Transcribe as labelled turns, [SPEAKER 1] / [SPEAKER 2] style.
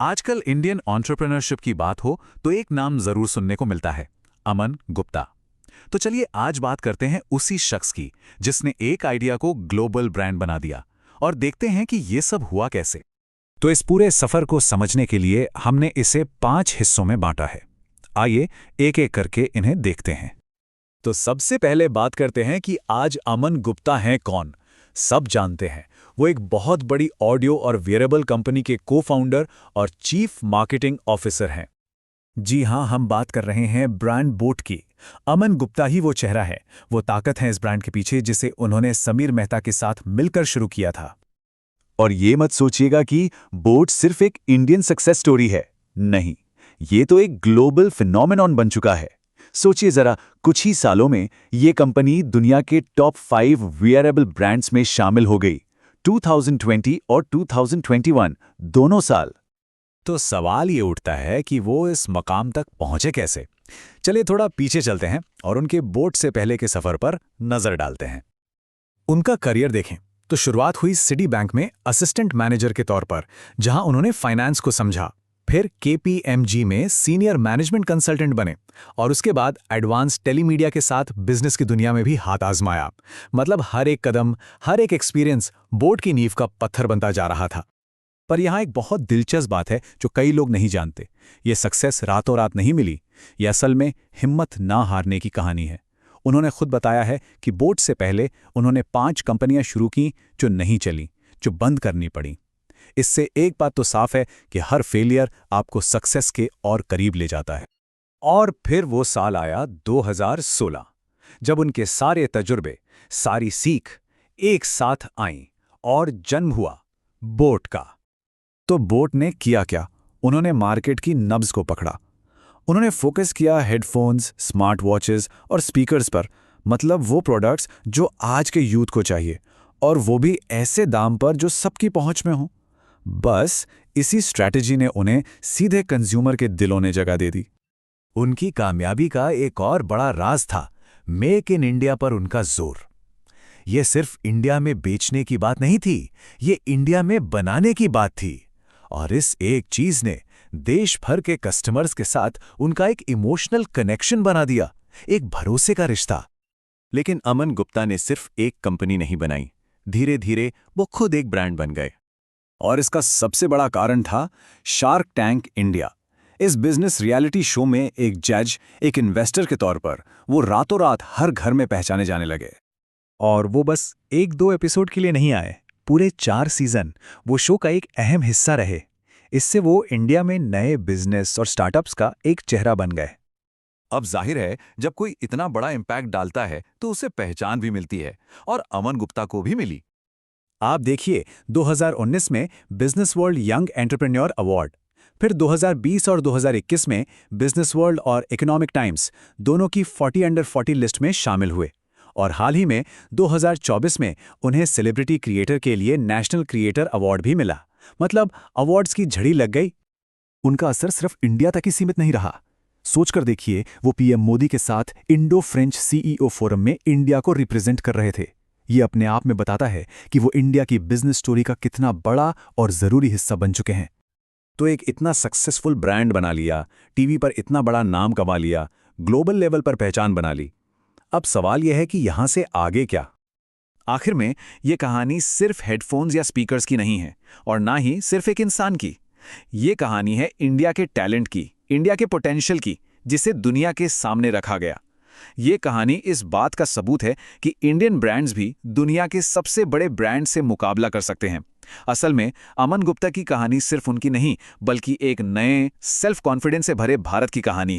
[SPEAKER 1] आजकल Indian entrepreneurship की बात हो तो एक नाम जरूर सुनने को मिलता है, अमन गुप्ता। तो चलिए आज बात करते हैं उसी शख्स की जिसने एक आइडिया को ग्लोबल ब्रांड बना दिया, और देखते हैं कि ये सब हुआ कैसे। तो इस पूरे सफर को समझने के लिए हमने इसे 5 हिस्सों में बांटा है। आइए एक एक करके इन्हें देखते हैं। तो सबसे पहले बात करते हैं कि आज अमन गुप्ता हैं कौन। सब जानते हैं, वो एक बहुत बड़ी ऑडियो और वियरेबल कंपनी के को-फाउंडर और चीफ मार्केटिंग ऑफिसर हैं। जी हां, हम बात कर रहे हैं ब्रांड बोट की। अमन गुप्ता ही वो चेहरा है, वो ताकत है इस ब्रांड के पीछे जिसे उन्होंने समीर मेहता के साथ मिलकर शुरू किया था।
[SPEAKER 2] और ये मत सोचिएगा कि बोट सिर्फ एक इंडियन सक्सेस स्टोरी है। नहीं, ये तो एक ग्लोबल फिनोमेनॉन बन चुका है। सोचिए जरा, कुछ ही सालों में ये कंपनी दुनिया के टॉप 5 वियरेबल ब्रांड्स में शामिल हो गई। 2020 और 2021 दोनों साल।
[SPEAKER 1] तो सवाल ये उठता है कि वो इस मकाम तक पहुंचे कैसे। चलिए थोड़ा पीछे चलते हैं और उनके बोट से पहले के सफर पर नजर डालते हैं। उनका करियर देखें तो शुरुआत हुई सिटी बैंक में असिस्टेंट मैनेजर के तौर पर, जहां उन्होंने फाइनेंस को समझा। फिर केपीएमजी में सीनियर मैनेजमेंट कंसल्टेंट बने और उसके बाद एडवांस टेलीमीडिया के साथ बिजनेस की दुनिया में भी हाथ आजमाया। मतलब हर एक कदम, हर एक एक्सपीरियंस बोर्ड की नींव का पत्थर बनता जा रहा था। पर यहाँ एक बहुत दिलचस्प बात है जो कई लोग नहीं जानते। ये सक्सेस रातों रात नहीं मिली, ये असल में हिम्मत ना हारने की कहानी है। उन्होंने खुद बताया है कि बोर्ड से पहले उन्होंने 5 कंपनियां शुरू की जो नहीं चली, जो बंद करनी पड़ी। इससे एक बात तो साफ है कि हर फेलियर आपको सक्सेस के और करीब ले जाता है। और फिर वो साल आया 2016, जब उनके सारे तजुर्बे, सारी सीख एक साथ आईं और जन्म हुआ बोट का। तो बोट ने किया क्या? उन्होंने मार्केट की नब्ज को पकड़ा। उन्होंने फोकस किया हेडफोन्स, स्मार्ट वॉचेस और स्पीकर्स पर। मतलब वो प्रोडक्ट्स जो आज के यूथ को चाहिए, और वो भी ऐसे दाम पर जो सबकी पहुंच में हो। बस इसी स्ट्रैटेजी ने उन्हें सीधे कंज्यूमर के दिलों ने जगह दे दी। उनकी कामयाबी का एक और बड़ा राज था मेक इन इंडिया पर उनका जोर। ये सिर्फ इंडिया में बेचने की बात नहीं थी, ये इंडिया में बनाने की बात थी। और इस एक चीज ने देश भर के कस्टमर्स के साथ उनका एक इमोशनल कनेक्शन बना दिया, एक भरोसे का रिश्ता।
[SPEAKER 2] लेकिन अमन गुप्ता ने सिर्फ एक कंपनी नहीं बनाई, धीरे धीरे वो खुद एक ब्रांड बन गए।
[SPEAKER 1] और इसका सबसे बड़ा कारण था शार्क टैंक इंडिया। इस बिजनेस रियलिटी शो में एक जज, एक इन्वेस्टर के तौर पर वो रातों रात हर घर में पहचाने जाने लगे। और वो बस 1-2 एपिसोड के लिए नहीं आए, पूरे 4 सीजन वो शो का एक अहम हिस्सा रहे। इससे वो इंडिया में नए बिजनेस और स्टार्टअप्स का एक चेहरा बन गए।
[SPEAKER 2] अब जाहिर है, जब कोई इतना बड़ा इम्पैक्ट डालता है तो उसे पहचान भी मिलती है, और अमन गुप्ता को भी मिली।
[SPEAKER 1] आप देखिए, 2019 में business world young entrepreneur award, फिर 2020 और 2021 में बिजनेस वर्ल्ड और इकोनॉमिक टाइम्स दोनों की 40 अंडर 40 लिस्ट में शामिल हुए। और हाल ही में 2024 में उन्हें सेलिब्रिटी क्रिएटर के लिए नेशनल क्रिएटर अवार्ड भी मिला। मतलब अवार्ड्स की झड़ी लग गई।
[SPEAKER 2] उनका असर सिर्फ इंडिया तक ही सीमित नहीं रहा। सोचकर देखिए, वो पीएम मोदी के साथ इंडो फ्रेंच सीईओ फोरम में इंडिया को रिप्रेजेंट कर रहे थे। ये अपने आप में बताता है कि वो इंडिया की बिजनेस स्टोरी का कितना बड़ा और जरूरी हिस्सा बन चुके हैं।
[SPEAKER 1] तो एक इतना सक्सेसफुल ब्रांड बना लिया, टीवी पर इतना बड़ा नाम कमा लिया, ग्लोबल लेवल पर पहचान बना ली। अब सवाल यह है कि यहां से आगे क्या? आखिर में ये कहानी सिर्फ हेडफोन्स या स्पीकर्स की नहीं है, और ना ही सिर्फ एक इंसान की। ये कहानी है इंडिया के टैलेंट की, इंडिया के पोटेंशियल की, जिसे दुनिया के सामने रखा गया। ये कहानी इस बात का सबूत है कि इंडियन ब्रांड्स भी दुनिया के सबसे बड़े ब्रांड से मुकाबला कर सकते हैं। असल में अमन गुप्ता की कहानी सिर्फ उनकी नहीं, बल्कि एक नए सेल्फ कॉन्फिडेंस से भरे भारत की कहानी।